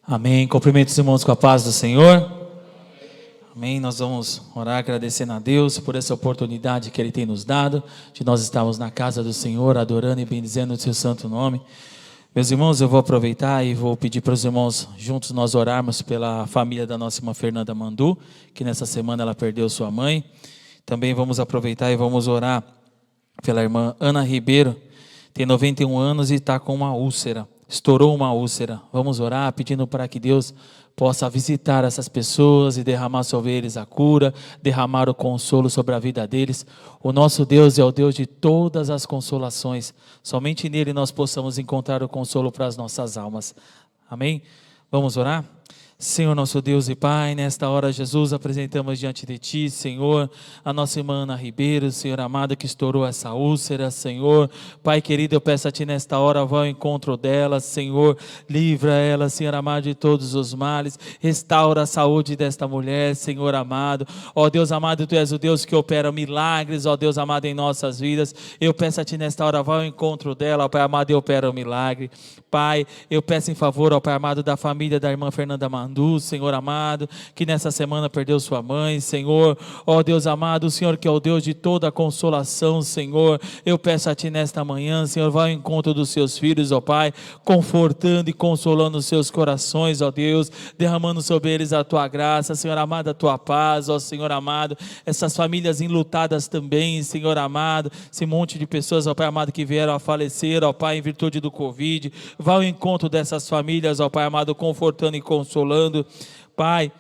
Amém. Cumprimento os irmãos com a paz do Senhor. Amém. Nós vamos orar agradecendo a Deus por essa oportunidade que Ele tem nos dado, de nós estarmos na casa do Senhor, adorando e bendizendo o seu santo nome. Meus irmãos, eu vou aproveitar e vou pedir para os irmãos juntos nós orarmos pela família da nossa irmã Fernanda Mandu, que nessa semana ela perdeu sua mãe. Também vamos aproveitar e vamos orar pela irmã Ana Ribeiro, tem 91 anos e está com uma úlcera. Estourou uma úlcera. Vamos orar pedindo para que Deus possa visitar essas pessoas e derramar sobre eles a cura, derramar o consolo sobre a vida deles. O nosso Deus é o Deus de todas as consolações. Somente nele nós possamos encontrar o consolo para as nossas almas. Amém? Vamos orar? Senhor nosso Deus e Pai, nesta hora, Jesus, apresentamos diante de Ti, Senhor, a nossa irmã Ana Ribeiro, Senhor amado, que estourou essa úlcera, Senhor. Pai querido, eu peço a Ti nesta hora, vá ao encontro dela, Senhor, livra ela, Senhor amado, de todos os males, restaura a saúde desta mulher, Senhor amado. Ó Deus amado, Tu és o Deus que opera milagres, ó Deus amado, em nossas vidas. Eu peço a Ti nesta hora, vá ao encontro dela, ó Pai amado, e opera o milagre. Pai, eu peço em favor, ó Pai amado, da família da irmã Fernanda Mandu, Senhor amado, que nessa semana perdeu sua mãe, Senhor, ó Deus amado, o Senhor que é o Deus de toda a consolação, Senhor, eu peço a Ti nesta manhã, Senhor, vá ao encontro dos seus filhos, ó Pai, confortando e consolando os seus corações, ó Deus, derramando sobre eles a Tua graça, Senhor amado, a Tua paz, ó Senhor amado, essas famílias enlutadas também, Senhor amado, esse monte de pessoas, ó Pai amado, que vieram a falecer, ó Pai, em virtude do Covid, vá ao encontro dessas famílias, ó Pai amado, confortando e consolando. Pai,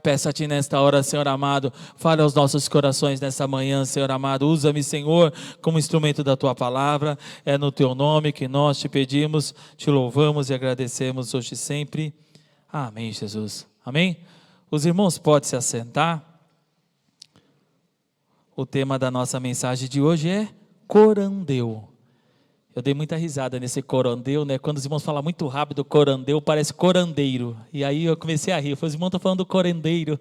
peço a Ti nesta hora, Senhor amado, fale aos nossos corações nessa manhã, Senhor amado, usa-me, Senhor, como instrumento da Tua palavra, é no Teu nome que nós Te pedimos, Te louvamos e agradecemos hoje e sempre, amém, Jesus, amém? Os irmãos podem se assentar. O tema da nossa mensagem de hoje é corandeu. Eu dei muita risada nesse corandeu, né? Quando os irmãos falam muito rápido, corandeu, parece corandeiro. E aí eu comecei a rir. Eu falei, os irmãos estão falando do corandeiro.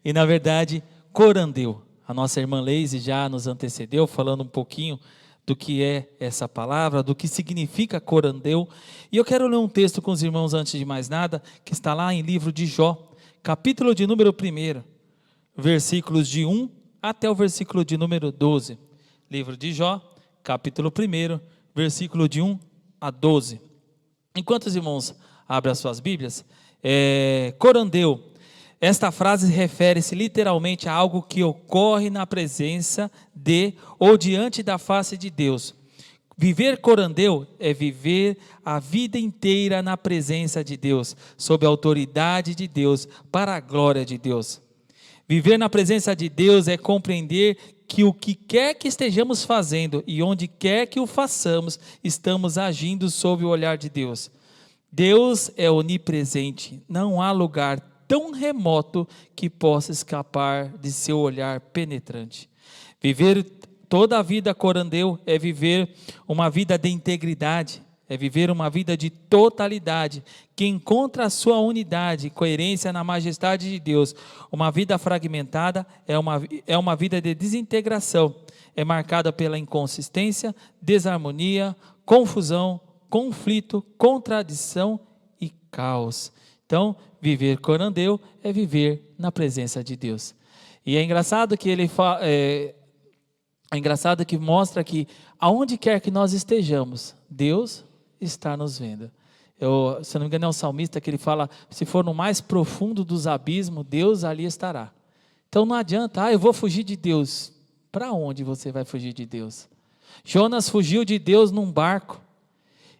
E na verdade, corandeu. A nossa irmã Leise já nos antecedeu, falando um pouquinho do que é essa palavra, do que significa corandeu. E eu quero ler um texto com os irmãos antes de mais nada, que está lá em livro de Jó, capítulo de número 1, versículos de 1 até o versículo de número 12. Livro de Jó, capítulo 1, versículo de 1 a 12. Enquanto os irmãos abrem as suas Bíblias, corandeu, esta frase refere-se literalmente a algo que ocorre na presença de ou diante da face de Deus. Viver corandeu é viver a vida inteira na presença de Deus, sob a autoridade de Deus, para a glória de Deus. Viver na presença de Deus é compreender que o que quer que estejamos fazendo e onde quer que o façamos, estamos agindo sob o olhar de Deus. Deus é onipresente, não há lugar tão remoto que possa escapar de seu olhar penetrante. Viver toda a vida corandeu é viver uma vida de integridade, é viver uma vida de totalidade, que encontra a sua unidade e coerência na majestade de Deus. Uma vida fragmentada é uma vida de desintegração, é marcada pela inconsistência, desarmonia, confusão, conflito, contradição e caos. Então, viver corandeu é viver na presença de Deus. E é engraçado que é engraçado que mostra que aonde quer que nós estejamos, Deus está nos vendo. Se não me engano é um salmista que ele fala, se for no mais profundo dos abismos, Deus ali estará. Então não adianta, eu vou fugir de Deus. Para onde você vai fugir de Deus? Jonas fugiu de Deus num barco,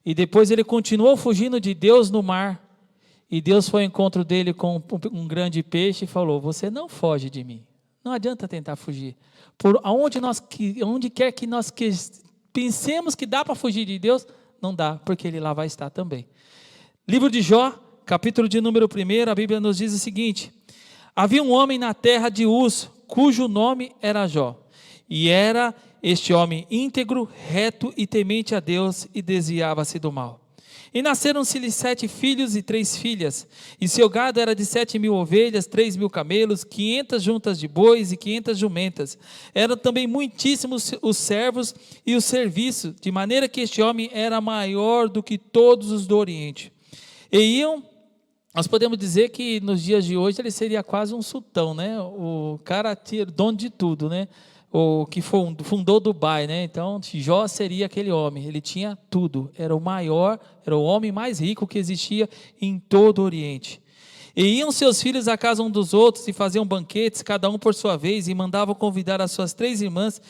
e depois ele continuou fugindo de Deus no mar, e Deus foi ao encontro dele com um grande peixe e falou, você não foge de mim, não adianta tentar fugir. Onde quer que nós pensemos que dá para fugir de Deus, não dá, porque Ele lá vai estar também. Livro de Jó, capítulo de número 1, a Bíblia nos diz o seguinte: havia um homem na terra de Uz, cujo nome era Jó, e era este homem íntegro, reto e temente a Deus, e desviava-se do mal. E nasceram-se-lhe 7 filhos e 3 filhas, e seu gado era de 7.000 ovelhas, 3.000 camelos, 500 juntas de bois e 500 jumentas. Eram também muitíssimos os servos e o serviço, de maneira que este homem era maior do que todos os do Oriente. E iam nós podemos dizer que nos dias de hoje ele seria quase um sultão, né? O cara tinha dono de tudo, né? O que fundou Dubai, né? Então Jó seria aquele homem, ele tinha tudo, era o maior, era o homem mais rico que existia em todo o Oriente. E iam seus filhos à casa um dos outros e faziam banquetes, cada um por sua vez, e mandavam convidar as suas 3 irmãs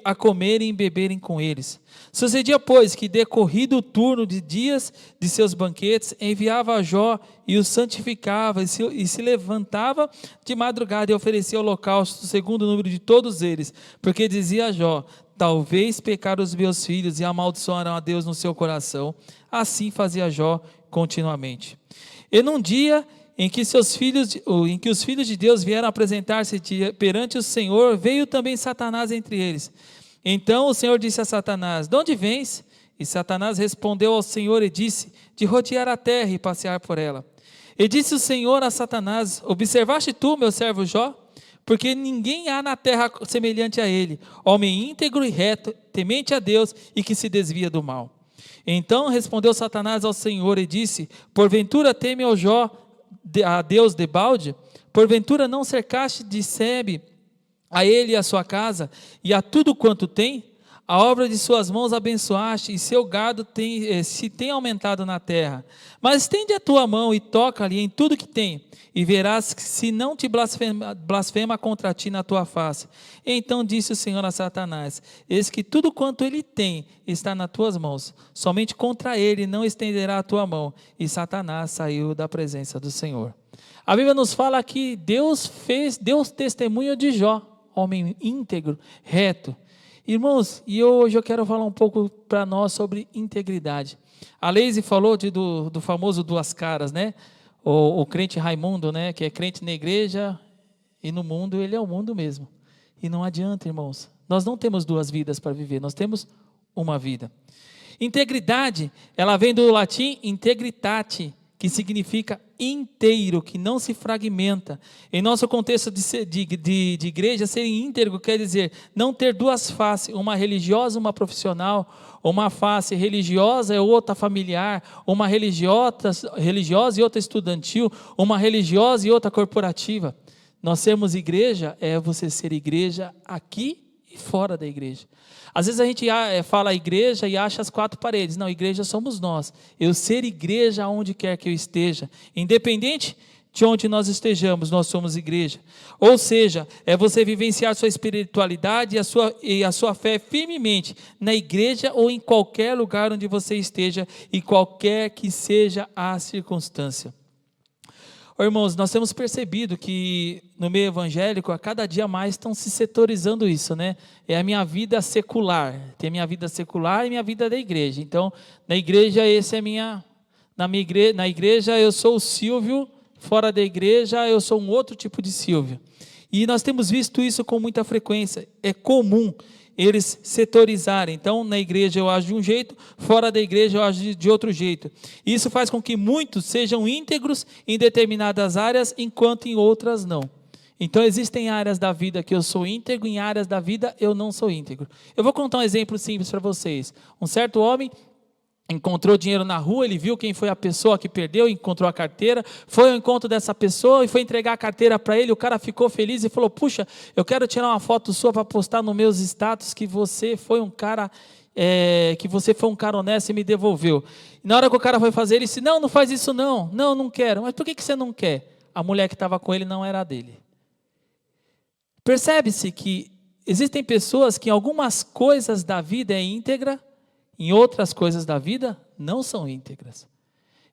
a comerem e beberem com eles. Sucedia, pois, que decorrido o turno de dias de seus banquetes, enviava a Jó e o santificava, e se levantava de madrugada e oferecia holocausto, segundo o número de todos eles, porque dizia a Jó: talvez pecaram os meus filhos e amaldiçoaram a Deus no seu coração. Assim fazia Jó continuamente. E num dia em que os filhos de Deus vieram apresentar-se perante o Senhor, veio também Satanás entre eles. Então o Senhor disse a Satanás: de onde vens? E Satanás respondeu ao Senhor e disse: de rodear a terra e passear por ela. E disse o Senhor a Satanás: observaste tu, meu servo Jó? Porque ninguém há na terra semelhante a ele, homem íntegro e reto, temente a Deus e que se desvia do mal. Então respondeu Satanás ao Senhor e disse: porventura teme ao Jó a Deus debalde? Porventura não cercaste de sebe a ele e a sua casa, e a tudo quanto tem? A obra de suas mãos abençoaste, e seu gado se tem aumentado na terra. Mas estende a tua mão e toca-lhe em tudo que tem, e verás que se não te blasfema contra ti na tua face. Então disse o Senhor a Satanás: eis que tudo quanto ele tem está nas tuas mãos, somente contra ele não estenderá a tua mão. E Satanás saiu da presença do Senhor. A Bíblia nos fala que Deus testemunho de Jó, homem íntegro, reto. Irmãos, e hoje eu quero falar um pouco para nós sobre integridade. A Leise falou do famoso duas caras, né? O crente Raimundo, né? Que é crente na igreja e no mundo, ele é o mundo mesmo. E não adianta, irmãos. Nós não temos 2 vidas para viver, nós temos uma vida. Integridade, ela vem do latim integritate, que significa inteiro, que não se fragmenta. Em nosso contexto de igreja, ser íntegro quer dizer não ter 2 faces, uma religiosa e uma profissional, uma face religiosa e outra familiar, uma religiosa e outra estudantil, uma religiosa e outra corporativa. Nós sermos igreja é você ser igreja aqui e fora da igreja. Às vezes a gente fala igreja e acha as 4 paredes. Não, igreja somos nós. Eu ser igreja aonde quer que eu esteja, independente de onde nós estejamos, nós somos igreja. Ou seja, é você vivenciar sua espiritualidade e a sua fé firmemente na igreja ou em qualquer lugar onde você esteja e qualquer que seja a circunstância. Irmãos, nós temos percebido que no meio evangélico, a cada dia mais estão se setorizando isso, né? É a minha vida secular, tem a minha vida secular e minha vida da igreja. Então, na igreja, na igreja eu sou o Silvio, fora da igreja eu sou um outro tipo de Silvio. E nós temos visto isso com muita frequência, é comum eles setorizarem. Então, na igreja eu ajo de um jeito, fora da igreja eu ajo de outro jeito. Isso faz com que muitos sejam íntegros em determinadas áreas, enquanto em outras não. Então, existem áreas da vida que eu sou íntegro, em áreas da vida eu não sou íntegro. Eu vou contar um exemplo simples para vocês. Um certo homem encontrou dinheiro na rua, ele viu quem foi a pessoa que perdeu, encontrou a carteira, foi ao encontro dessa pessoa e foi entregar a carteira para ele. O cara ficou feliz e falou: puxa, eu quero tirar uma foto sua para postar nos meus status que você foi um cara honesto e me devolveu. E na hora que o cara foi fazer, ele disse: não faz isso não quero. Mas por que você não quer? A mulher que estava com ele não era dele. Percebe-se que existem pessoas que em algumas coisas da vida é íntegra, em outras coisas da vida não são íntegras.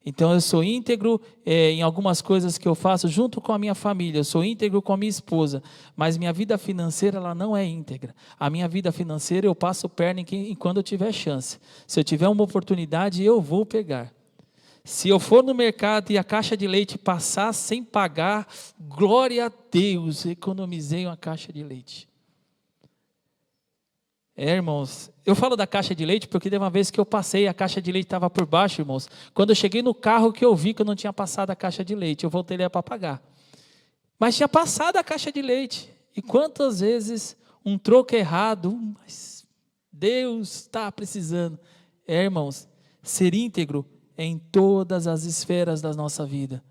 Então eu sou íntegro em algumas coisas que eu faço junto com a minha família, eu sou íntegro com a minha esposa, mas minha vida financeira ela não é íntegra. A minha vida financeira eu passo perna quando eu tiver chance. Se eu tiver uma oportunidade, eu vou pegar. Se eu for no mercado e a caixa de leite passar sem pagar, glória a Deus, economizei uma caixa de leite. Irmãos, eu falo da caixa de leite porque de uma vez que eu passei, a caixa de leite estava por baixo, irmãos. Quando eu cheguei no carro que eu vi que eu não tinha passado a caixa de leite, eu voltei lá para pagar. Mas tinha passado a caixa de leite. E quantas vezes um troco errado, mas Deus está precisando. Irmãos, ser íntegro é em todas as esferas da nossa vida.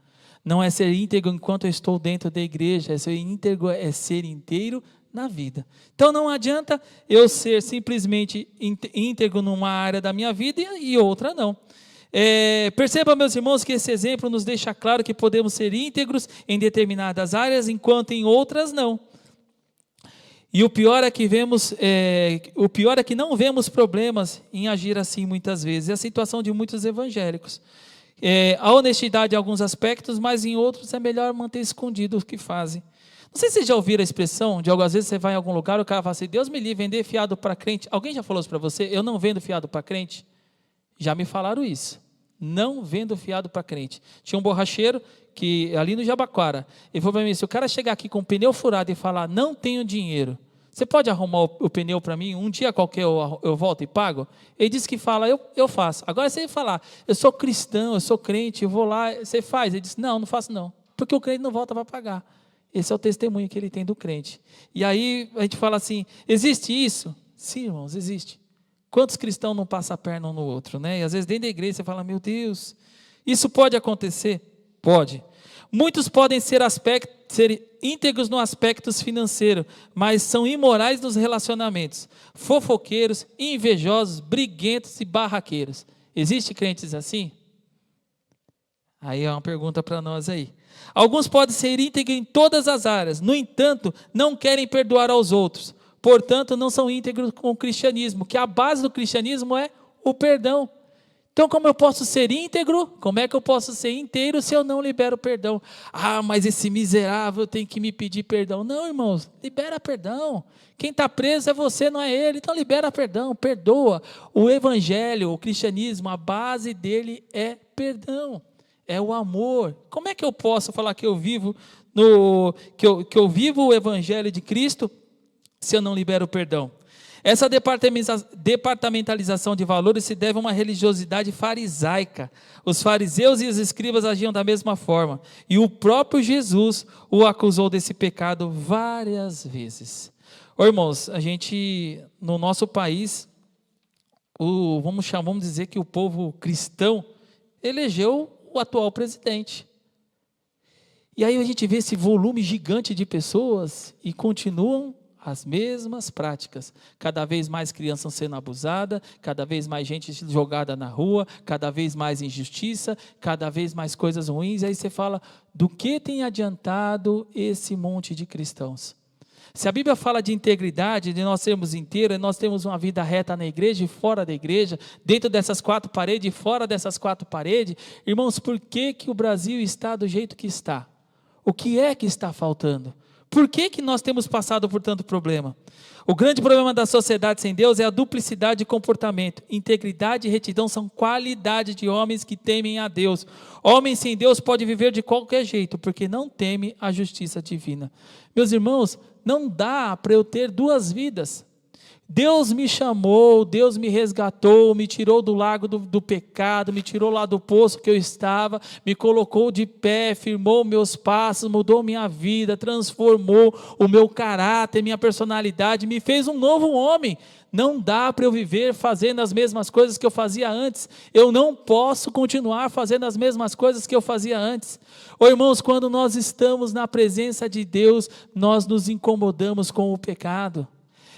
Não é ser íntegro enquanto eu estou dentro da igreja, é ser íntegro, é ser inteiro na vida. Então não adianta eu ser simplesmente íntegro numa área da minha vida e outra não. Perceba, meus irmãos, que esse exemplo nos deixa claro que podemos ser íntegros em determinadas áreas, enquanto em outras não. E o pior é que não vemos problemas em agir assim muitas vezes. É a situação de muitos evangélicos. A honestidade em alguns aspectos, mas em outros é melhor manter escondido o que fazem. Não sei se vocês já ouviram a expressão de às vezes você vai em algum lugar, o cara fala assim, Deus me livre, vender fiado para crente. Alguém já falou isso para você? Eu não vendo fiado para crente? Já me falaram isso. Não vendo fiado para crente. Tinha um borracheiro que ali no Jabaquara, ele falou para mim, se o cara chegar aqui com o pneu furado e falar, não tenho dinheiro, você pode arrumar o pneu para mim? Um dia qualquer eu volto e pago? Ele disse que fala, eu faço. Agora se ele falar, eu sou cristão, eu sou crente, eu vou lá, você faz? Ele disse, não faço não, porque o crente não volta para pagar. Esse é o testemunho que ele tem do crente. E aí a gente fala assim, existe isso? Sim, irmãos, existe. Quantos cristãos não passam a perna um no outro, né? E às vezes dentro da igreja você fala, meu Deus, isso pode acontecer? Pode. Muitos podem ser íntegros no aspecto financeiro, mas são imorais nos relacionamentos, fofoqueiros, invejosos, briguentos e barraqueiros. Existem crentes assim? Aí é uma pergunta para nós aí. Alguns podem ser íntegros em todas as áreas, no entanto, não querem perdoar aos outros. Portanto, não são íntegros com o cristianismo, que a base do cristianismo é o perdão. Então, como eu posso ser íntegro? Como é que eu posso ser inteiro se eu não libero perdão? Ah, mas esse miserável tem que me pedir perdão. Não, irmãos, libera perdão. Quem está preso é você, não é ele. Então, libera perdão, perdoa. O evangelho, o cristianismo, a base dele é perdão. É o amor. Como é que eu posso falar que eu vivo que eu vivo o evangelho de Cristo se eu não libero perdão? Essa departamentalização de valores se deve a uma religiosidade farisaica. Os fariseus e os escribas agiam da mesma forma. E o próprio Jesus o acusou desse pecado várias vezes. Irmãos, a gente, no nosso país, vamos dizer que o povo cristão elegeu o atual presidente. E aí a gente vê esse volume gigante de pessoas e continuam as mesmas práticas, cada vez mais crianças sendo abusadas, cada vez mais gente jogada na rua, cada vez mais injustiça, cada vez mais coisas ruins, aí você fala, do que tem adiantado esse monte de cristãos? Se a Bíblia fala de integridade, de nós sermos inteiros, nós temos uma vida reta na igreja e fora da igreja, dentro dessas quatro paredes e fora dessas quatro paredes, irmãos, por que o Brasil está do jeito que está? O que é que está faltando? Por que nós temos passado por tanto problema? O grande problema da sociedade sem Deus é a duplicidade de comportamento. Integridade e retidão são qualidade de homens que temem a Deus. Homens sem Deus podem viver de qualquer jeito, porque não temem a justiça divina. Meus irmãos, não dá para eu ter duas vidas. Deus me chamou, Deus me resgatou, me tirou do lago do pecado, me tirou lá do poço que eu estava, me colocou de pé, firmou meus passos, mudou minha vida, transformou o meu caráter, minha personalidade, me fez um novo homem. Não dá para eu viver fazendo as mesmas coisas que eu fazia antes. Eu não posso continuar fazendo as mesmas coisas que eu fazia antes. Irmãos, quando nós estamos na presença de Deus, nós nos incomodamos com o pecado.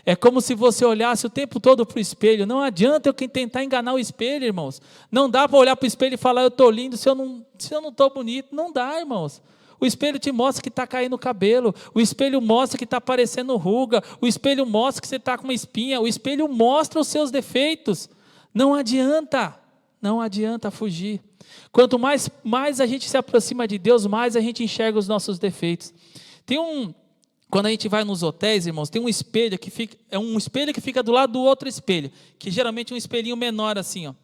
É como se você olhasse o tempo todo para o espelho. Não adianta eu tentar enganar o espelho, irmãos. Não dá para olhar para o espelho e falar, eu estou lindo, se eu não estou bonito. Não dá, irmãos. O espelho te mostra que está caindo o cabelo. O espelho mostra que está aparecendo ruga. O espelho mostra que você está com uma espinha. O espelho mostra os seus defeitos. Não adianta fugir. Quanto mais a gente se aproxima de Deus, mais a gente enxerga os nossos defeitos. Quando a gente vai nos hotéis, irmãos, tem um espelho que fica do lado do outro espelho, que geralmente é um espelhinho menor assim, ó.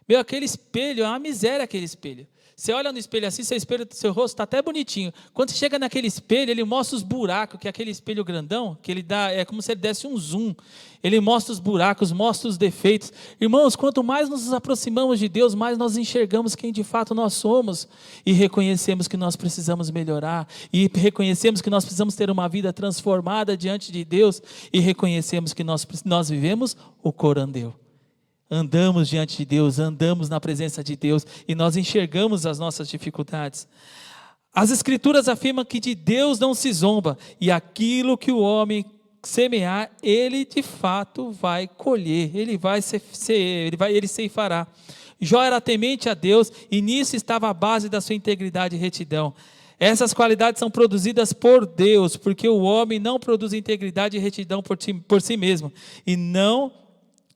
Meu, aquele espelho é uma miséria, aquele espelho. Você olha no espelho assim, seu rosto está até bonitinho. Quando você chega naquele espelho, ele mostra os buracos, que é aquele espelho grandão, que ele dá, é como se ele desse um zoom. Ele mostra os buracos, mostra os defeitos. Irmãos, quanto mais nos aproximamos de Deus, mais nós enxergamos quem de fato nós somos. E reconhecemos que nós precisamos melhorar. E reconhecemos que nós precisamos ter uma vida transformada diante de Deus. E reconhecemos que nós vivemos o corandeu. Andamos diante de Deus, andamos na presença de Deus e nós enxergamos as nossas dificuldades. As Escrituras afirmam que de Deus não se zomba, e aquilo que o homem semear, ele de fato vai colher, ele ceifará. Jó era temente a Deus, e nisso estava a base da sua integridade e retidão. Essas qualidades são produzidas por Deus, porque o homem não produz integridade e retidão por si mesmo,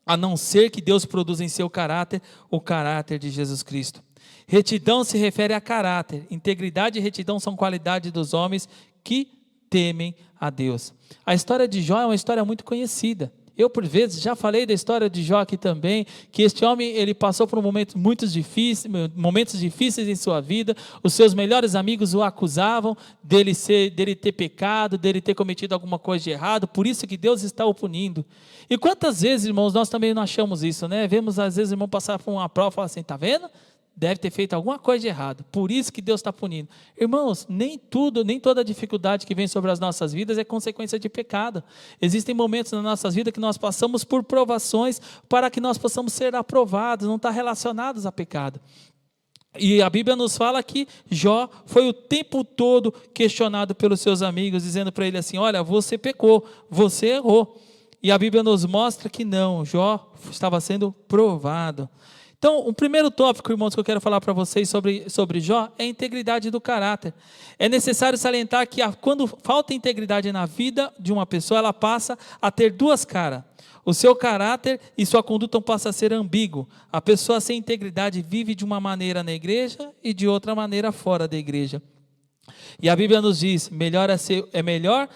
a não ser que Deus produza em seu caráter o caráter de Jesus Cristo. Retidão se refere a caráter, integridade e retidão são qualidades dos homens que temem a Deus. A história de Jó é uma história muito conhecida. Eu, por vezes, já falei da história de Jó aqui também, que este homem, ele passou por momentos difíceis em sua vida, os seus melhores amigos o acusavam dele ter pecado, dele ter cometido alguma coisa de errado, por isso que Deus está o punindo. E quantas vezes, irmãos, nós também não achamos isso, né? Vemos às vezes o irmão passar por uma prova e falar assim, está vendo? Deve ter feito alguma coisa de errado, por isso que Deus está punindo. Irmãos, nem toda dificuldade que vem sobre as nossas vidas é consequência de pecado. Existem momentos na nossa vida que nós passamos por provações para que nós possamos ser aprovados, não está relacionados a pecado. E a Bíblia nos fala que Jó foi o tempo todo questionado pelos seus amigos, dizendo para ele assim, olha, você pecou, você errou. E a Bíblia nos mostra que não, Jó estava sendo provado. Então, o primeiro tópico, irmãos, que eu quero falar para vocês sobre Jó é a integridade do caráter. É necessário salientar que quando falta integridade na vida de uma pessoa, ela passa a ter duas caras. O seu caráter e sua conduta passam a ser ambíguo. A pessoa sem integridade vive de uma maneira na igreja e de outra maneira fora da igreja. E a Bíblia nos diz, é melhor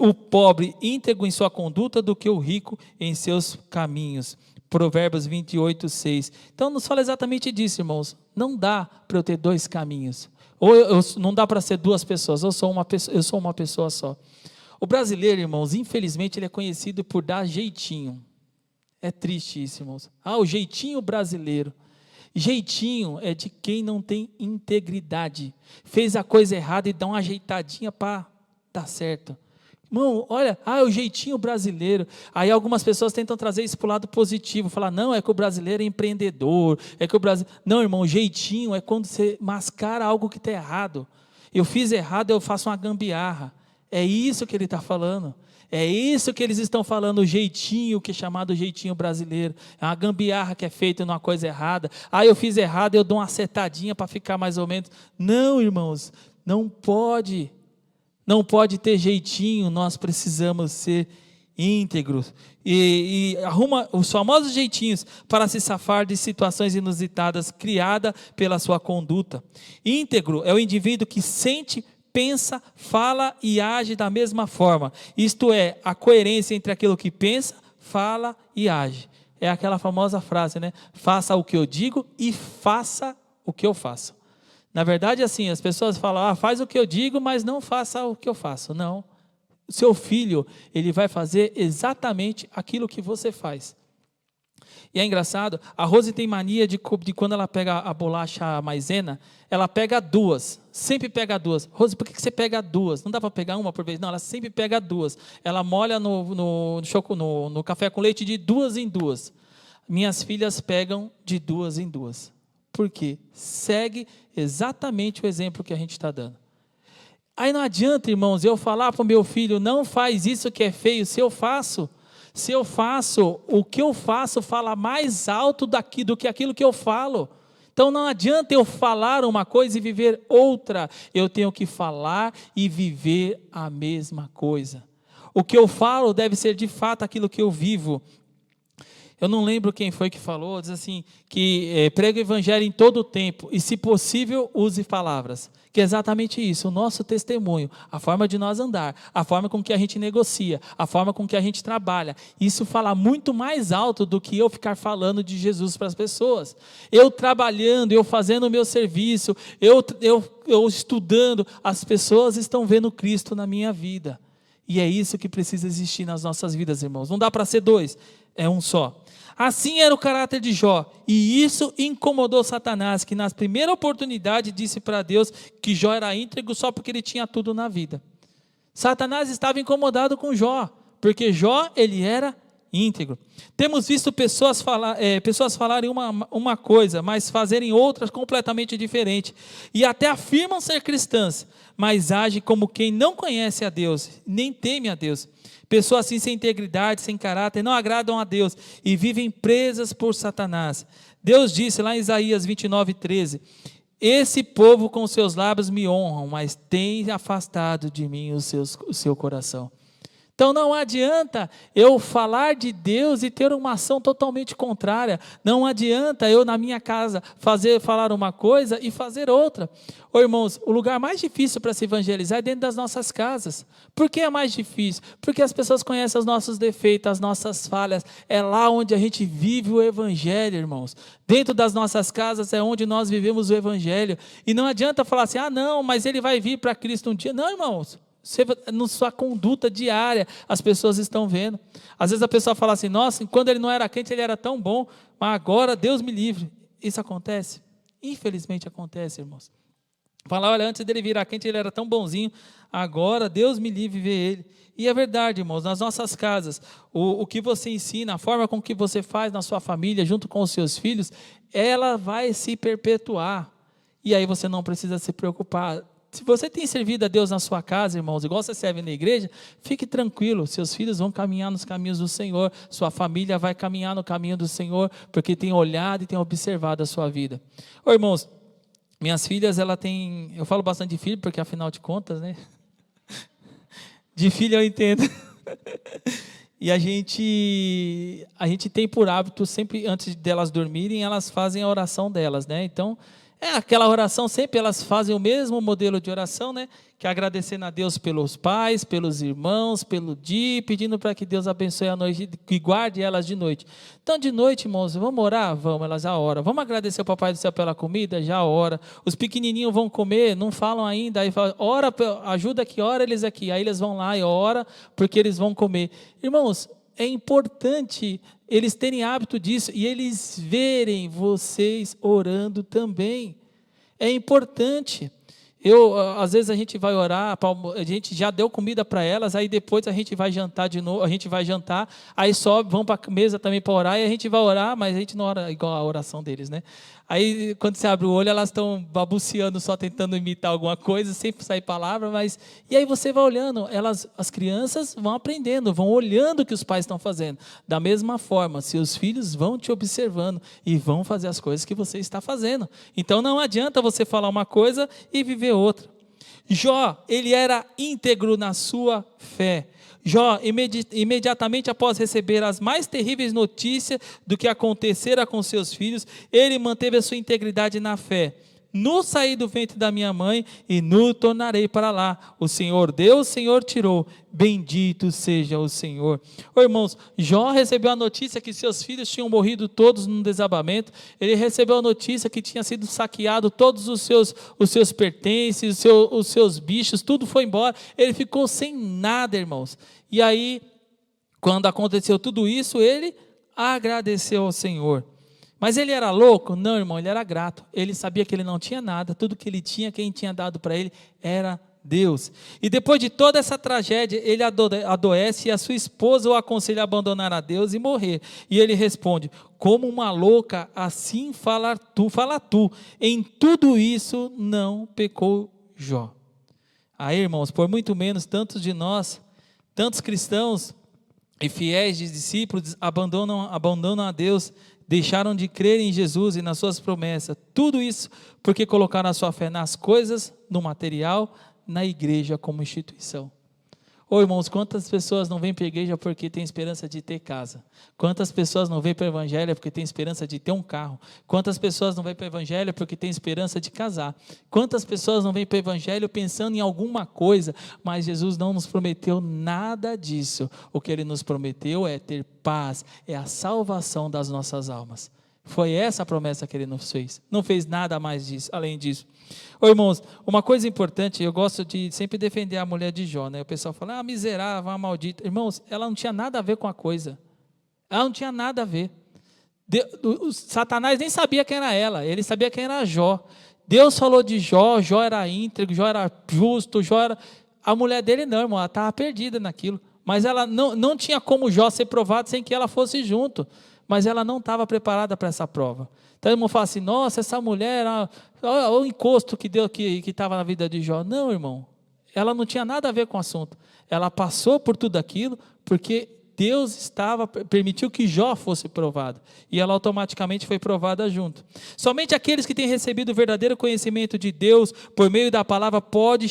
o pobre íntegro em sua conduta do que o rico em seus caminhos. Provérbios 28:6. Então nos fala exatamente disso, irmãos. Não dá para eu ter dois caminhos. Não dá para ser duas pessoas. Eu sou uma pessoa só. O brasileiro, irmãos, infelizmente ele é conhecido por dar jeitinho. É triste isso, irmãos. O jeitinho brasileiro. Jeitinho é de quem não tem integridade. Fez a coisa errada e dá uma ajeitadinha para dar certo. Irmão, olha, é o jeitinho brasileiro. Aí algumas pessoas tentam trazer isso para o lado positivo, falar, não, é que o brasileiro é empreendedor, Não, irmão, jeitinho é quando você mascara algo que está errado. Eu fiz errado, eu faço uma gambiarra. É isso que ele está falando. É isso que eles estão falando, o jeitinho, que é chamado jeitinho brasileiro. É uma gambiarra que é feita numa coisa errada. Eu fiz errado, eu dou uma acertadinha para ficar mais ou menos. Não, irmãos, não pode. Não pode ter jeitinho, nós precisamos ser íntegros. E arruma os famosos jeitinhos para se safar de situações inusitadas criadas pela sua conduta. Íntegro é o indivíduo que sente, pensa, fala e age da mesma forma. Isto é, a coerência entre aquilo que pensa, fala e age. É aquela famosa frase, né? Faça o que eu digo e faça o que eu faço. Na verdade, assim, as pessoas falam, faz o que eu digo, mas não faça o que eu faço. Não. O seu filho, ele vai fazer exatamente aquilo que você faz. E é engraçado, a Rose tem mania de quando ela pega a bolacha maisena, ela pega duas, sempre pega duas. Rose, por que você pega duas? Não dá para pegar uma por vez? Não, ela sempre pega duas. Ela molha no café com leite de duas em duas. Minhas filhas pegam de duas em duas. Por quê? Segue exatamente o exemplo que a gente está dando. Aí não adianta, irmãos, eu falar para o meu filho, não faz isso que é feio. Se eu faço, o que eu faço fala mais alto do que aquilo que eu falo. Então não adianta eu falar uma coisa e viver outra. Eu tenho que falar e viver a mesma coisa. O que eu falo deve ser de fato aquilo que eu vivo. Eu não lembro quem foi que falou, diz assim, que prega o evangelho em todo o tempo e, se possível, use palavras. Que é exatamente isso, o nosso testemunho, a forma de nós andar, a forma com que a gente negocia, a forma com que a gente trabalha. Isso fala muito mais alto do que eu ficar falando de Jesus para as pessoas. Eu trabalhando, eu fazendo o meu serviço, eu estudando, as pessoas estão vendo Cristo na minha vida. E é isso que precisa existir nas nossas vidas, irmãos. Não dá para ser dois, é um só. Assim era o caráter de Jó, e isso incomodou Satanás, que na primeira oportunidade disse para Deus que Jó era íntegro só porque ele tinha tudo na vida. Satanás estava incomodado com Jó, porque Jó, ele era íntegro. Temos visto pessoas falarem uma coisa, mas fazerem outras completamente diferentes. E até afirmam ser cristãs, mas agem como quem não conhece a Deus, nem teme a Deus. Pessoas assim sem integridade, sem caráter, não agradam a Deus e vivem presas por Satanás. Deus disse lá em Isaías 29:13, esse povo com seus lábios me honram, mas tem afastado de mim o seu coração. Então não adianta eu falar de Deus e ter uma ação totalmente contrária. Não adianta eu na minha casa falar uma coisa e fazer outra. Ô irmãos, o lugar mais difícil para se evangelizar é dentro das nossas casas. Por que é mais difícil? Porque as pessoas conhecem os nossos defeitos, as nossas falhas. É lá onde a gente vive o evangelho, irmãos. Dentro das nossas casas é onde nós vivemos o evangelho. E não adianta falar assim, não, mas ele vai vir para Cristo um dia. Não, irmãos. Na sua conduta diária, as pessoas estão vendo. Às vezes a pessoa fala assim, nossa, quando ele não era crente, ele era tão bom, mas agora Deus me livre. Isso acontece? Infelizmente acontece, irmãos. Fala, olha, antes dele virar crente, ele era tão bonzinho, agora Deus me livre ver ele. E é verdade, irmãos, nas nossas casas, o que você ensina, a forma com que você faz na sua família, junto com os seus filhos, ela vai se perpetuar. E aí você não precisa se preocupar. Se você tem servido a Deus na sua casa, irmãos, igual você serve na igreja, fique tranquilo, seus filhos vão caminhar nos caminhos do Senhor, sua família vai caminhar no caminho do Senhor, porque tem olhado e tem observado a sua vida. Ô irmãos, minhas filhas, eu falo bastante de filho, porque afinal de contas, né? De filho eu entendo. E a gente tem por hábito, sempre antes delas dormirem, elas fazem a oração delas, né? Então, aquela oração, sempre elas fazem o mesmo modelo de oração, né? Que é agradecendo a Deus pelos pais, pelos irmãos, pelo dia, pedindo para que Deus abençoe a noite, que guarde elas de noite. Então, de noite, irmãos, vamos orar? Vamos, elas já oram. Vamos agradecer ao Papai do Céu pela comida? Já ora. Os pequenininhos vão comer, não falam ainda, aí fala, ora, ajuda aqui, ora eles aqui. Aí eles vão lá e ora, porque eles vão comer. Irmãos, é importante eles terem hábito disso e eles verem vocês orando também. É importante. Às vezes a gente vai orar, a gente já deu comida para elas, aí depois a gente vai jantar de novo, aí sobe, vão para a mesa também para orar, e a gente vai orar, mas a gente não ora igual a oração deles, né? Aí quando você abre o olho, elas estão babuciando, só tentando imitar alguma coisa, sem sair palavra, e aí você vai olhando, as crianças vão aprendendo, vão olhando o que os pais estão fazendo. Da mesma forma, seus filhos vão te observando e vão fazer as coisas que você está fazendo. Então não adianta você falar uma coisa e viver outra. Jó, ele era íntegro na sua fé. Jó, imediatamente após receber as mais terríveis notícias do que acontecera com seus filhos, ele manteve a sua integridade na fé. No saí do ventre da minha mãe e no tornarei para lá. O Senhor deu, o Senhor tirou. Bendito seja o Senhor. Ô irmãos, Jó recebeu a notícia que seus filhos tinham morrido todos num desabamento. Ele recebeu a notícia que tinha sido saqueado todos os seus pertences, os seus bichos, tudo foi embora. Ele ficou sem nada, irmãos. E aí, quando aconteceu tudo isso, ele agradeceu ao Senhor. Mas ele era louco? Não, irmão, ele era grato. Ele sabia que ele não tinha nada, tudo que ele tinha, quem tinha dado para ele era Deus. E depois de toda essa tragédia, ele adoece e a sua esposa o aconselha a abandonar a Deus e morrer. E ele responde, como uma louca, assim fala tu. Em tudo isso não pecou Jó. Aí, irmãos, por muito menos, tantos de nós, tantos cristãos e fiéis de discípulos abandonam a Deus, deixaram de crer em Jesus e nas suas promessas. Tudo isso porque colocaram a sua fé nas coisas, no material, na igreja como instituição. Ô irmãos, quantas pessoas não vêm para a igreja porque tem esperança de ter casa? Quantas pessoas não vêm para o evangelho porque tem esperança de ter um carro? Quantas pessoas não vêm para o evangelho porque tem esperança de casar? Quantas pessoas não vêm para o evangelho pensando em alguma coisa? Mas Jesus não nos prometeu nada disso. O que Ele nos prometeu é ter paz, é a salvação das nossas almas. Foi essa a promessa que Ele nos fez. Não fez nada mais disso, além disso. Ô irmãos, uma coisa importante, eu gosto de sempre defender a mulher de Jó, né? O pessoal fala, miserável, maldita. Irmãos, ela não tinha nada a ver com a coisa. Ela não tinha nada a ver. Satanás nem sabia quem era ela, ele sabia quem era Jó. Deus falou de Jó, Jó era íntegro, Jó era justo, Jó era... A mulher dele não, irmão, ela estava perdida naquilo. mas ela não tinha como Jó ser provado sem que ela fosse junto, mas ela não estava preparada para essa prova. Então o irmão fala assim, nossa, essa mulher, olha o encosto que deu, que estava na vida de Jó. Não, irmão, ela não tinha nada a ver com o assunto, ela passou por tudo aquilo, porque Deus permitiu que Jó fosse provado, e ela automaticamente foi provada junto. Somente aqueles que têm recebido o verdadeiro conhecimento de Deus, por meio da palavra, pode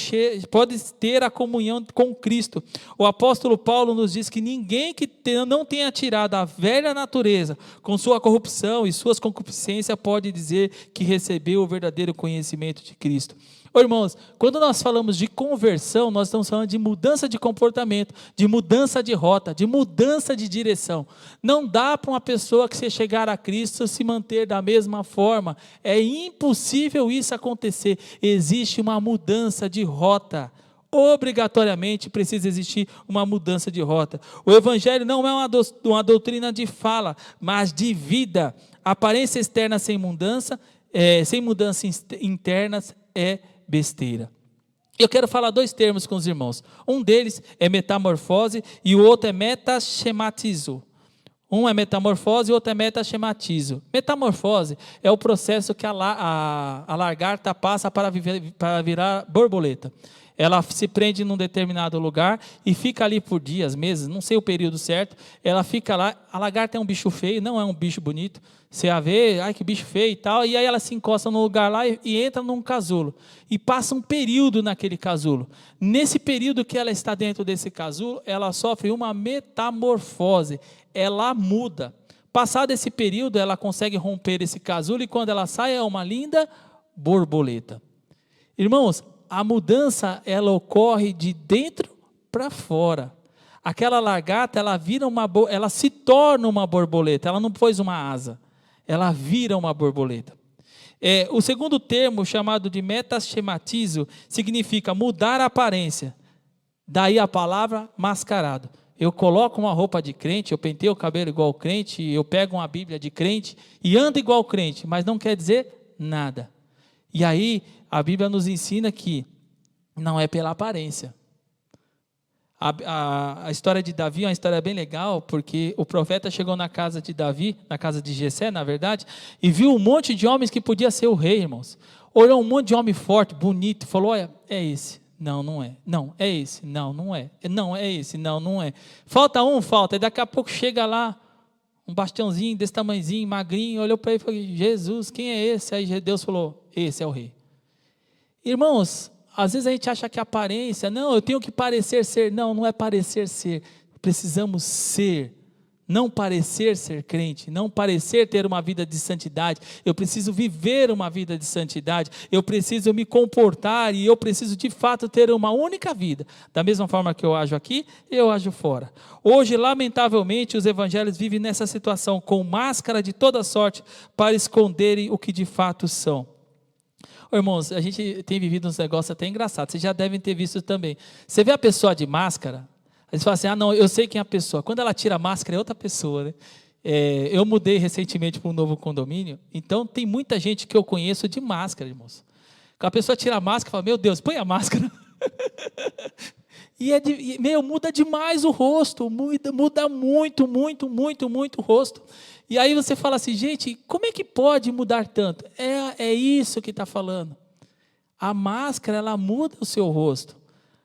ter a comunhão com Cristo. O apóstolo Paulo nos diz que ninguém que não tenha tirado a velha natureza, com sua corrupção e suas concupiscências, pode dizer que recebeu o verdadeiro conhecimento de Cristo. Irmãos, quando nós falamos de conversão, nós estamos falando de mudança de comportamento, de mudança de rota, de mudança de direção. Não dá para uma pessoa que se chegar a Cristo se manter da mesma forma. É impossível isso acontecer. Existe uma mudança de rota. Obrigatoriamente precisa existir uma mudança de rota. O Evangelho não é uma doutrina de fala, mas de vida. Aparência externa sem mudanças internas é besteira. Eu quero falar dois termos com os irmãos. Um deles é metamorfose e o outro é metaschematizo. Um é metamorfose e o outro é metaschematizo. Metamorfose é o processo que a lagarta passa para virar borboleta. Ela se prende num determinado lugar e fica ali por dias, meses, não sei o período certo. Ela fica lá. A lagarta é um bicho feio, não é um bicho bonito. Você a vê, ai que bicho feio e tal. E aí ela se encosta no lugar lá e entra num casulo. E passa um período naquele casulo. Nesse período que ela está dentro desse casulo, ela sofre uma metamorfose. Ela muda. Passado esse período, ela consegue romper esse casulo e quando ela sai é uma linda borboleta. Irmãos, a mudança, ela ocorre de dentro para fora. Aquela lagarta, ela se torna uma borboleta, ela não pôs uma asa, ela vira uma borboleta. O segundo termo, chamado de metaschematizo, significa mudar a aparência. Daí a palavra mascarado. Eu coloco uma roupa de crente, eu penteio o cabelo igual crente, eu pego uma Bíblia de crente e ando igual crente, mas não quer dizer nada. E aí, a Bíblia nos ensina que não é pela aparência. A história de Davi é uma história bem legal, porque o profeta chegou na casa de Davi, na casa de Jessé, na verdade, e viu um monte de homens que podia ser o rei, irmãos. Olhou um monte de homem forte, bonito, e falou, olha, é esse. Não, não é. Não, é esse. Não, não é. Não, é esse. Não, não é. Falta um, falta. E daqui a pouco chega lá, um bastiãozinho desse tamanhozinho, magrinho, olhou para ele e falou, Jesus, quem é esse? Aí Deus falou, esse é o rei. Irmãos, às vezes a gente acha que a aparência, não, eu tenho que parecer ser. Não, não é parecer ser. Precisamos ser. Não parecer ser crente, não parecer ter uma vida de santidade. Eu preciso viver uma vida de santidade. Eu preciso me comportar e eu preciso de fato ter uma única vida. Da mesma forma que eu ajo aqui, eu ajo fora. Hoje, lamentavelmente, os evangélicos vivem nessa situação com máscara de toda sorte para esconderem o que de fato são. Irmãos, a gente tem vivido uns negócios até engraçados. Vocês já devem ter visto também. Você vê a pessoa de máscara, eles falam assim, não, eu sei quem é a pessoa. Quando ela tira a máscara, é outra pessoa, né? Eu mudei recentemente para um novo condomínio, então tem muita gente que eu conheço de máscara, irmãos. Quando a pessoa tira a máscara, fala, meu Deus, põe a máscara. Muda demais o rosto, muda muito, muito, muito, muito o rosto. E aí você fala assim, gente, como é que pode mudar tanto? É isso que está falando. A máscara, ela muda o seu rosto.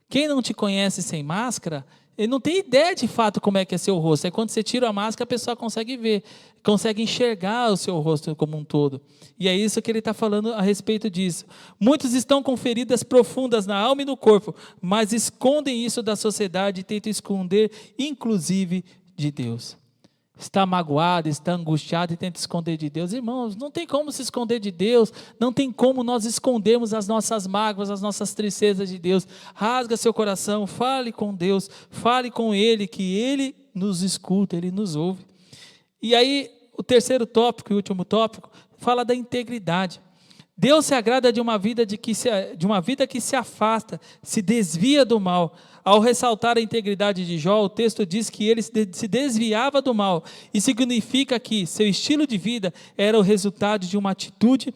Quem não te conhece sem máscara, ele não tem ideia de fato como é que é seu rosto. É quando você tira a máscara, a pessoa consegue ver, consegue enxergar o seu rosto como um todo. E é isso que ele está falando a respeito disso. Muitos estão com feridas profundas na alma e no corpo, mas escondem isso da sociedade e tentam esconder, inclusive, de Deus. Está magoado, está angustiado e tenta esconder de Deus. Irmãos, não tem como se esconder de Deus, não tem como nós escondermos as nossas mágoas, as nossas tristezas de Deus. Rasga seu coração, fale com Deus, fale com Ele, que Ele nos escuta, Ele nos ouve. E aí, o terceiro tópico e último tópico, fala da integridade. Deus se agrada de uma vida que se afasta, se desvia do mal. Ao ressaltar a integridade de Jó, o texto diz que ele se desviava do mal, e significa que seu estilo de vida era o resultado de uma atitude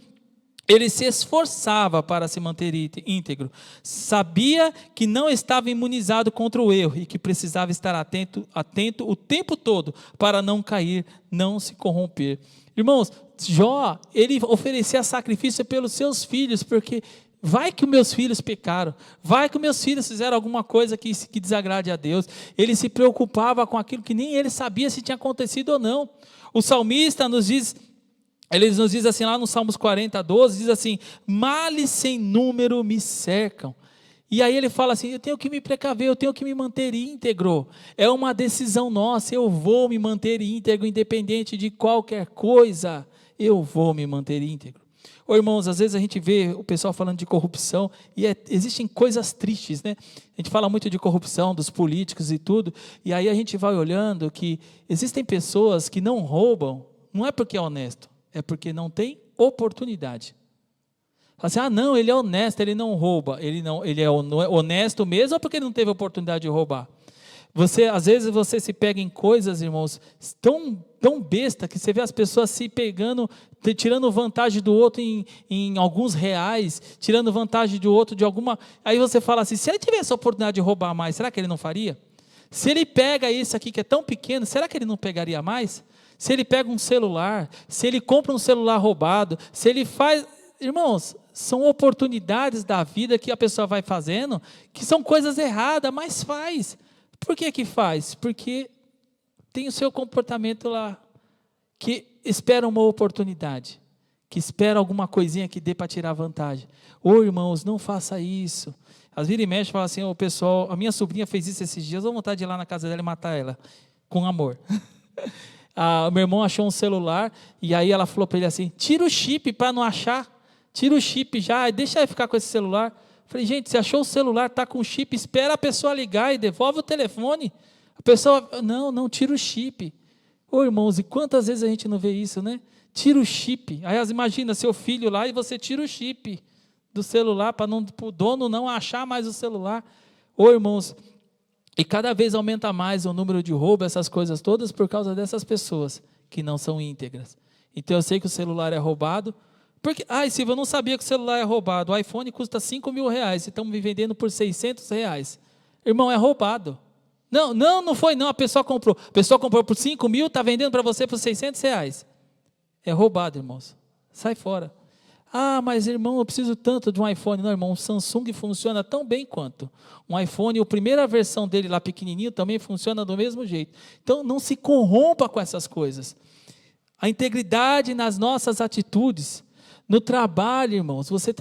Ele se esforçava para se manter íntegro. Sabia que não estava imunizado contra o erro e que precisava estar atento o tempo todo para não cair, não se corromper. Irmãos, Jó, ele oferecia sacrifício pelos seus filhos, porque vai que os meus filhos pecaram, vai que os meus filhos fizeram alguma coisa que desagrade a Deus. Ele se preocupava com aquilo que nem ele sabia se tinha acontecido ou não. O salmista ele nos diz assim lá no Salmos 40, 12, diz assim: males sem número me cercam. E aí ele fala assim: eu tenho que me precaver, eu tenho que me manter íntegro. É uma decisão nossa, eu vou me manter íntegro, independente de qualquer coisa, eu vou me manter íntegro. Ô irmãos, às vezes a gente vê o pessoal falando de corrupção, e existem coisas tristes, né? A gente fala muito de corrupção, dos políticos e tudo, e aí a gente vai olhando que existem pessoas que não roubam, não é porque é honesto, é porque não tem oportunidade. Fala assim: ah não, ele é honesto, ele não rouba. Ele é honesto mesmo ou porque ele não teve oportunidade de roubar? Às vezes você se pega em coisas, irmãos, tão besta, que você vê as pessoas se pegando, tirando vantagem do outro em alguns reais, tirando vantagem do outro de alguma... Aí você fala assim: se ele tivesse a oportunidade de roubar mais, será que ele não faria? Se ele pega isso aqui que é tão pequeno, será que ele não pegaria mais? Se ele pega um celular, se ele compra um celular roubado, se ele faz... Irmãos, são oportunidades da vida que a pessoa vai fazendo, que são coisas erradas, mas faz. Por que faz? Porque tem o seu comportamento lá, que espera uma oportunidade, que espera alguma coisinha que dê para tirar vantagem. Ô irmãos, não faça isso. Às vezes e mexe, fala assim: o pessoal, a minha sobrinha fez isso esses dias, eu vou vontade de ir lá na casa dela e matar ela, com amor. O meu irmão achou um celular, e aí ela falou para ele assim: tira o chip para não achar, tira o chip já, deixa ele ficar com esse celular. Falei: gente, você achou o celular, está com o chip, espera a pessoa ligar e devolve o telefone. A pessoa: não, tira o chip. Ô irmãos, e quantas vezes a gente não vê isso, né? Tira o chip. Aí imagina seu filho lá e você tira o chip do celular para o dono não achar mais o celular. Ô irmãos, e cada vez aumenta mais o número de roubo, essas coisas todas, por causa dessas pessoas que não são íntegras. Então eu sei que o celular é roubado, porque, Silvio, eu não sabia que o celular é roubado, o iPhone custa R$5.000, e estão me vendendo por R$600. Irmão, é roubado. Não foi não, a pessoa comprou por 5 mil, está vendendo para você por R$600. É roubado, irmãos, sai fora. Mas irmão, eu preciso tanto de um iPhone. Não, irmão, o Samsung funciona tão bem quanto. Um iPhone, a primeira versão dele lá pequenininho, também funciona do mesmo jeito. Então, não se corrompa com essas coisas. A integridade nas nossas atitudes. No trabalho, irmãos, você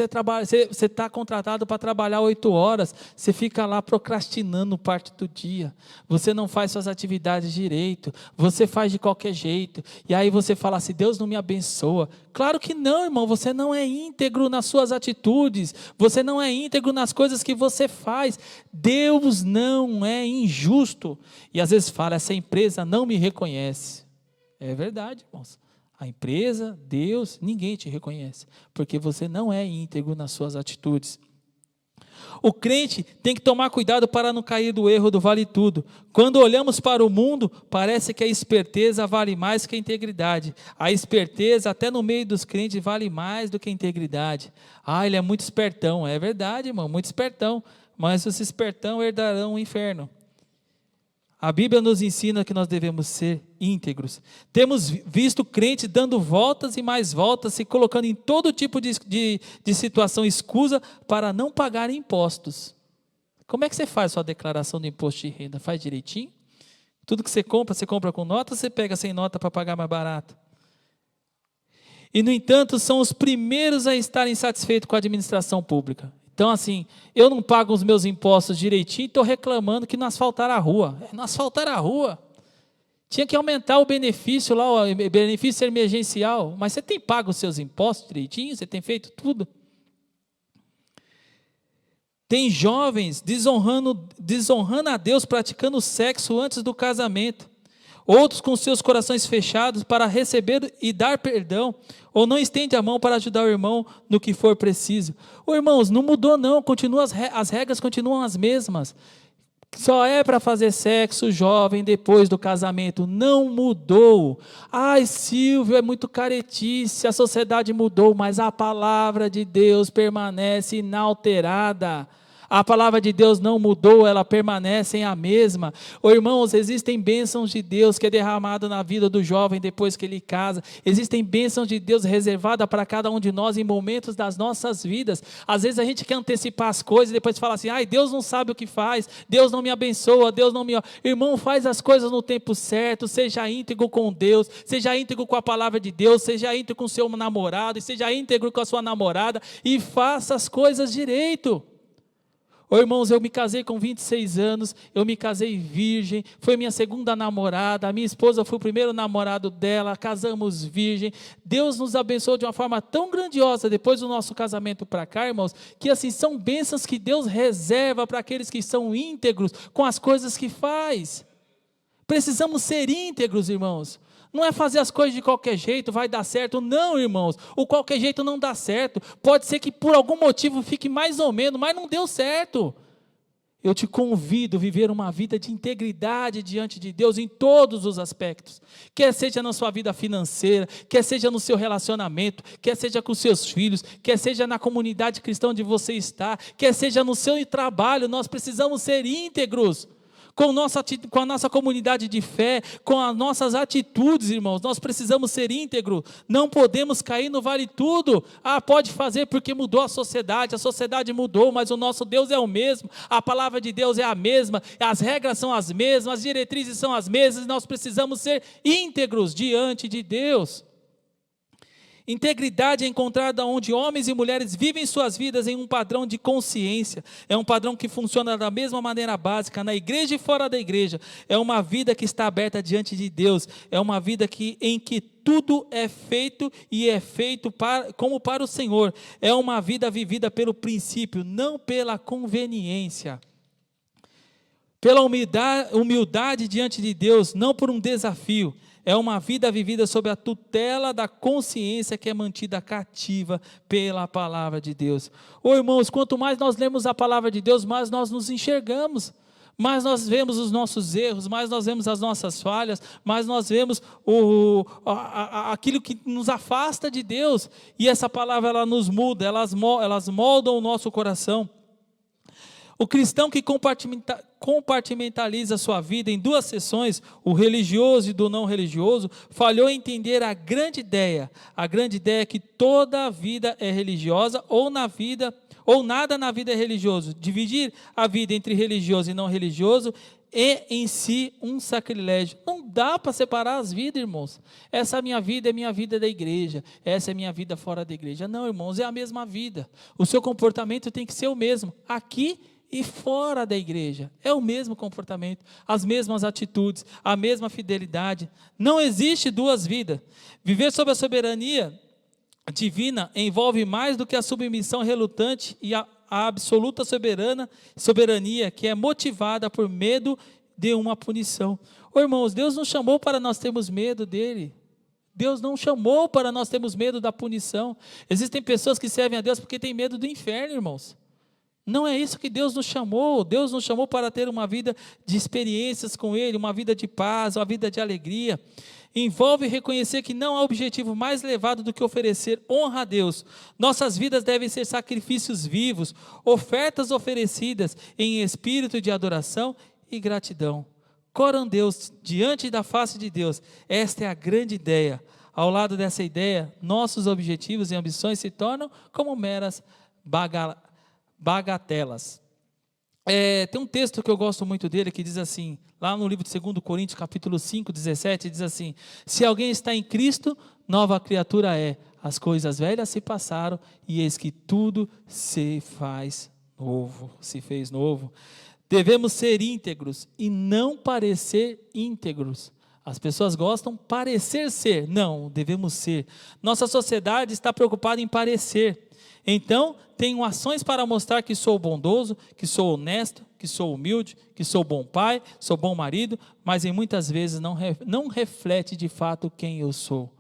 está contratado para trabalhar 8 horas, você fica lá procrastinando parte do dia, você não faz suas atividades direito, você faz de qualquer jeito, e aí você fala assim: Deus não me abençoa. Claro que não, irmão, você não é íntegro nas suas atitudes, você não é íntegro nas coisas que você faz. Deus não é injusto, e às vezes fala: essa empresa não me reconhece. É verdade, irmãos. A empresa, Deus, ninguém te reconhece, porque você não é íntegro nas suas atitudes. O crente tem que tomar cuidado para não cair do erro do vale tudo. Quando olhamos para o mundo, parece que a esperteza vale mais que a integridade. A esperteza, até no meio dos crentes, vale mais do que a integridade. Ele é muito espertão. É verdade, irmão, muito espertão. Mas os espertão herdarão o inferno. A Bíblia nos ensina que nós devemos ser íntegros. Temos visto crentes dando voltas e mais voltas, se colocando em todo tipo de situação escusa para não pagar impostos. Como é que você faz sua declaração do imposto de renda? Faz direitinho? Tudo que você compra com nota, ou você pega sem nota para pagar mais barato? E, no entanto, são os primeiros a estarem satisfeitos com a administração pública. Então, assim, eu não pago os meus impostos direitinho e estou reclamando que não asfaltaram a rua. Não asfaltaram a rua. Tinha que aumentar o benefício lá, o benefício emergencial. Mas você tem pago os seus impostos direitinho? Você tem feito tudo? Tem jovens desonrando a Deus, praticando sexo antes do casamento. Outros com seus corações fechados para receber e dar perdão, ou não estende a mão para ajudar o irmão no que for preciso. Irmãos, não mudou não, as regras continuam as mesmas. Só é para fazer sexo jovem depois do casamento. Não mudou. Ai, Silvio, é muito caretice, a sociedade mudou, mas a palavra de Deus permanece inalterada. A palavra de Deus não mudou, ela permanece a mesma. Irmãos, existem bênçãos de Deus que é derramado na vida do jovem depois que ele casa. Existem bênçãos de Deus reservadas para cada um de nós em momentos das nossas vidas. Às vezes a gente quer antecipar as coisas e depois fala assim, ai, Deus não sabe o que faz, Deus não me abençoa, Deus não me... Irmão, faz as coisas no tempo certo, seja íntegro com Deus, seja íntegro com a palavra de Deus, seja íntegro com o seu namorado, seja íntegro com a sua namorada e faça as coisas direito. Irmãos, eu me casei com 26 anos, eu me casei virgem, foi minha segunda namorada, a minha esposa foi o primeiro namorado dela, casamos virgem. Deus nos abençoou de uma forma tão grandiosa depois do nosso casamento para cá, irmãos, que assim, são bênçãos que Deus reserva para aqueles que são íntegros com as coisas que faz. Precisamos ser íntegros, irmãos. Não é fazer as coisas de qualquer jeito, vai dar certo. Não, irmãos, o qualquer jeito não dá certo. Pode ser que por algum motivo fique mais ou menos, mas não deu certo. Eu te convido a viver uma vida de integridade diante de Deus em todos os aspectos. Quer seja na sua vida financeira, quer seja no seu relacionamento, quer seja com seus filhos, quer seja na comunidade cristã onde você está, quer seja no seu trabalho, nós precisamos ser íntegros. Com a nossa comunidade de fé, com as nossas atitudes, irmãos, nós precisamos ser íntegros, não podemos cair no vale tudo. Pode fazer porque mudou a sociedade mudou, mas o nosso Deus é o mesmo, a palavra de Deus é a mesma, as regras são as mesmas, as diretrizes são as mesmas, nós precisamos ser íntegros diante de Deus. Integridade é encontrada onde homens e mulheres vivem suas vidas em um padrão de consciência. É um padrão que funciona da mesma maneira básica, na igreja e fora da igreja. É uma vida que está aberta diante de Deus. É uma vida em que tudo é feito e é feito como para o Senhor. É uma vida vivida pelo princípio, não pela conveniência. Pela humildade diante de Deus, não por um desafio. É uma vida vivida sob a tutela da consciência que é mantida cativa pela palavra de Deus. Irmãos, quanto mais nós lemos a palavra de Deus, mais nós nos enxergamos, mais nós vemos os nossos erros, mais nós vemos as nossas falhas, mais nós vemos aquilo que nos afasta de Deus. E essa palavra ela nos muda, elas moldam o nosso coração. O cristão que compartimentaliza sua vida em duas seções, o religioso e do não religioso, falhou em entender a grande ideia. A grande ideia é que toda a vida é religiosa ou nada na vida é religioso. Dividir a vida entre religioso e não religioso é em si um sacrilégio. Não dá para separar as vidas, irmãos. Essa minha vida é minha vida da igreja, essa é minha vida fora da igreja. Não, irmãos, é a mesma vida. O seu comportamento tem que ser o mesmo, aqui e fora da igreja. É o mesmo comportamento, as mesmas atitudes, a mesma fidelidade. Não existe duas vidas. Viver sob a soberania divina envolve mais do que a submissão relutante e a absoluta soberania que é motivada por medo de uma punição. Irmãos, Deus não chamou para nós termos medo dele. Deus não chamou para nós termos medo da punição. Existem pessoas que servem a Deus porque têm medo do inferno, irmãos. Não é isso que Deus nos chamou. Deus nos chamou para ter uma vida de experiências com Ele, uma vida de paz, uma vida de alegria. Envolve reconhecer que não há objetivo mais elevado do que oferecer honra a Deus. Nossas vidas devem ser sacrifícios vivos, ofertas oferecidas em espírito de adoração e gratidão. Coram Deus diante da face de Deus. Esta é a grande ideia. Ao lado dessa ideia, nossos objetivos e ambições se tornam como meras bagatelas. Tem um texto que eu gosto muito dele, que diz assim, lá no livro de 2 Coríntios, capítulo 5, 17, diz assim: se alguém está em Cristo, nova criatura é, as coisas velhas se passaram, e eis que tudo se fez novo. Devemos ser íntegros, e não parecer íntegros. As pessoas gostam de parecer ser, não, devemos ser. Nossa sociedade está preocupada em parecer. Então, tenho ações para mostrar que sou bondoso, que sou honesto, que sou humilde, que sou bom pai, sou bom marido, mas em muitas vezes não reflete de fato quem eu sou.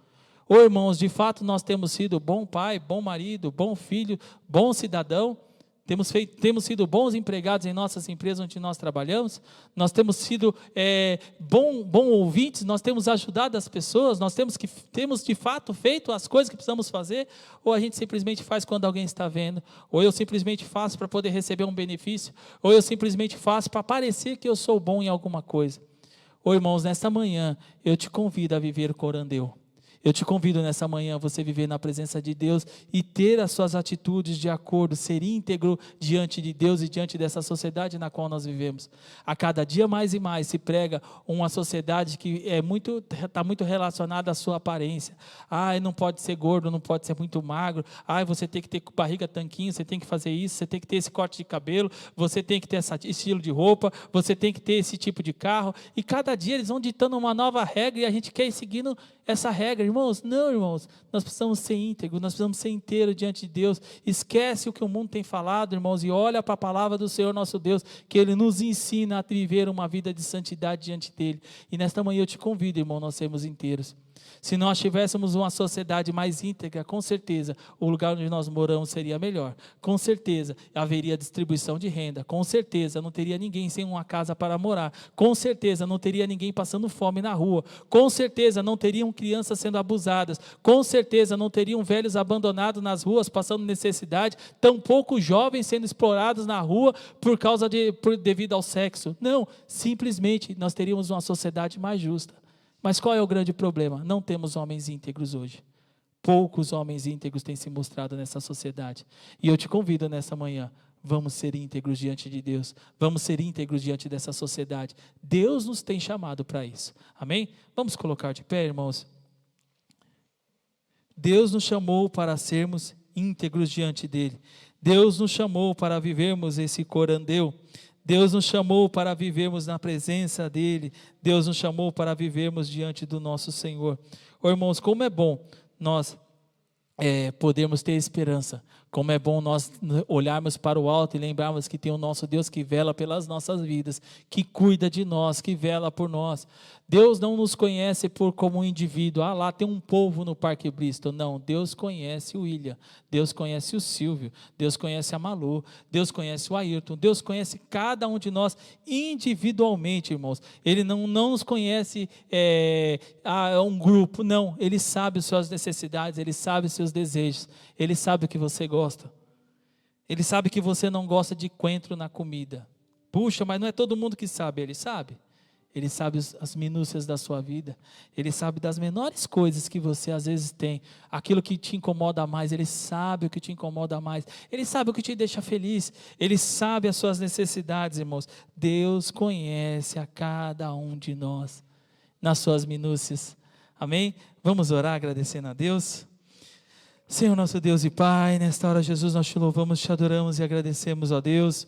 Irmãos, de fato nós temos sido bom pai, bom marido, bom filho, bom cidadão? Temos sido bons empregados em nossas empresas onde nós trabalhamos, nós temos sido bom ouvintes, nós temos ajudado as pessoas, nós temos de fato feito as coisas que precisamos fazer, ou a gente simplesmente faz quando alguém está vendo, ou eu simplesmente faço para poder receber um benefício, ou eu simplesmente faço para parecer que eu sou bom em alguma coisa. Ô irmãos, nesta manhã eu te convido a viver o corandeu. Eu te convido nessa manhã a você viver na presença de Deus e ter as suas atitudes de acordo, ser íntegro diante de Deus e diante dessa sociedade na qual nós vivemos. A cada dia mais e mais se prega uma sociedade que está muito relacionada à sua aparência. Não pode ser gordo, não pode ser muito magro. Você tem que ter barriga tanquinho, você tem que fazer isso, você tem que ter esse corte de cabelo, você tem que ter esse estilo de roupa, você tem que ter esse tipo de carro. E cada dia eles vão ditando uma nova regra e a gente quer ir seguindo essa regra. Irmãos, nós precisamos ser íntegros, nós precisamos ser inteiros diante de Deus. Esquece o que o mundo tem falado, irmãos, e olha para a palavra do Senhor nosso Deus, que Ele nos ensina a viver uma vida de santidade diante dEle. E nesta manhã eu te convido, irmão, nós sermos inteiros. Se nós tivéssemos uma sociedade mais íntegra, com certeza o lugar onde nós moramos seria melhor. Com certeza haveria distribuição de renda. Com certeza não teria ninguém sem uma casa para morar. Com certeza não teria ninguém passando fome na rua. Com certeza não teriam crianças sendo abusadas. Com certeza não teriam velhos abandonados nas ruas passando necessidade. Tampouco jovens sendo explorados na rua devido ao sexo. Não, simplesmente nós teríamos uma sociedade mais justa. Mas qual é o grande problema? Não temos homens íntegros hoje. Poucos homens íntegros têm se mostrado nessa sociedade. E eu te convido nessa manhã, vamos ser íntegros diante de Deus. Vamos ser íntegros diante dessa sociedade. Deus nos tem chamado para isso. Amém? Vamos colocar de pé, irmãos. Deus nos chamou para sermos íntegros diante dEle. Deus nos chamou para vivermos esse corandeu. Deus nos chamou para vivermos na presença dEle. Deus nos chamou para vivermos diante do nosso Senhor. Irmãos, como é bom nós podermos ter esperança. Como é bom nós olharmos para o alto e lembrarmos que tem o nosso Deus que vela pelas nossas vidas, que cuida de nós, que vela por nós. Deus não nos conhece como um indivíduo. Lá tem um povo no Parque Bristol. Não, Deus conhece o William, Deus conhece o Silvio, Deus conhece a Malu, Deus conhece o Ayrton, Deus conhece cada um de nós individualmente, irmãos. Ele não nos conhece um grupo, não. Ele sabe as suas necessidades, Ele sabe os seus desejos, Ele sabe o que você gosta. Ele sabe que você não gosta de coentro na comida. Puxa, mas não é todo mundo que sabe. Ele sabe. Ele sabe as minúcias da sua vida. Ele sabe das menores coisas que você às vezes tem. Aquilo que te incomoda mais. Ele sabe o que te incomoda mais. Ele sabe o que te deixa feliz. Ele sabe as suas necessidades, irmãos. Deus conhece a cada um de nós nas suas minúcias. Amém? Vamos orar agradecendo a Deus. Senhor nosso Deus e Pai, nesta hora, Jesus, nós te louvamos, te adoramos e agradecemos, ó Deus,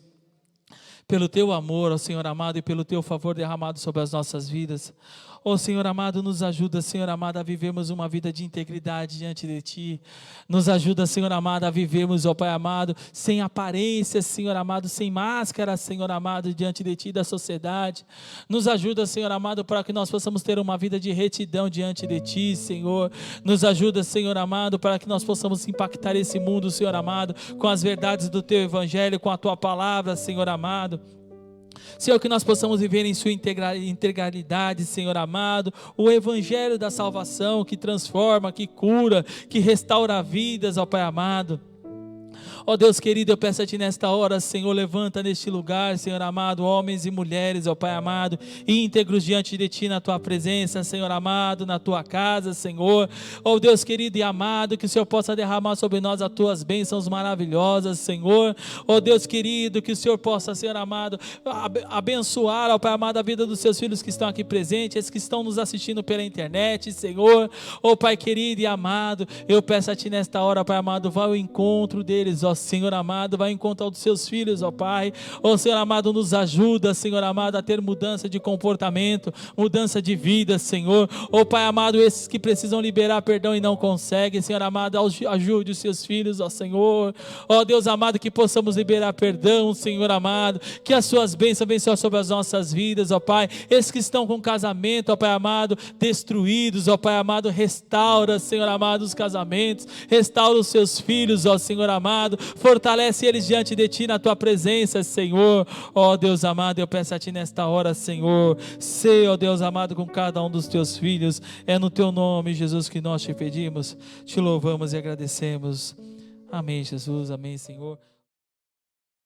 pelo teu amor, ó Senhor amado, e pelo teu favor derramado sobre as nossas vidas. Ó Senhor amado, nos ajuda, Senhor amado, a vivermos uma vida de integridade diante de Ti. Nos ajuda, Senhor amado, a vivermos, ó Pai amado, sem aparência, Senhor amado, sem máscara, Senhor amado, diante de Ti e da sociedade. Nos ajuda, Senhor amado, para que nós possamos ter uma vida de retidão diante de Ti, Senhor. Nos ajuda, Senhor amado, para que nós possamos impactar esse mundo, Senhor amado, com as verdades do Teu Evangelho, com a Tua Palavra, Senhor amado. Senhor, que nós possamos viver em sua integralidade, Senhor amado, o Evangelho da salvação que transforma, que cura, que restaura vidas, ó Pai amado. Ó Deus querido, eu peço a Ti nesta hora, Senhor, levanta neste lugar, Senhor amado, homens e mulheres, ó Pai amado, íntegros diante de Ti na Tua presença, Senhor amado, na Tua casa, Senhor. Ó Deus querido e amado, que o Senhor possa derramar sobre nós as Tuas bênçãos maravilhosas, Senhor. Ó Deus querido, que o Senhor possa, Senhor amado, abençoar, ó Pai amado, a vida dos Seus filhos que estão aqui presentes, esses que estão nos assistindo pela internet, Senhor. Ó Pai querido e amado, eu peço a Ti nesta hora, Pai amado, vá ao encontro deles, ó Senhor amado, vai encontrar os Seus filhos, ó Pai. Ó Senhor amado, nos ajuda, Senhor amado, a ter mudança de comportamento, mudança de vida, Senhor. Ó Pai amado, esses que precisam liberar perdão e não conseguem, Senhor amado, ajude os Seus filhos, ó Senhor. Ó Deus amado, que possamos liberar perdão, Senhor amado, que as Suas bênçãos venham sobre as nossas vidas, ó Pai. Esses que estão com casamento, ó Pai amado, destruídos, ó Pai amado, restaura, Senhor amado, os casamentos, restaura os Seus filhos, ó Senhor amado. fortalece eles diante de Ti, na Tua presença, Senhor. Ó Deus amado, eu peço a Ti nesta hora, Senhor, sei, ó Deus amado, com cada um dos Teus filhos, é no Teu nome, Jesus, que nós te pedimos, te louvamos e agradecemos. Amém, Jesus, amém, Senhor.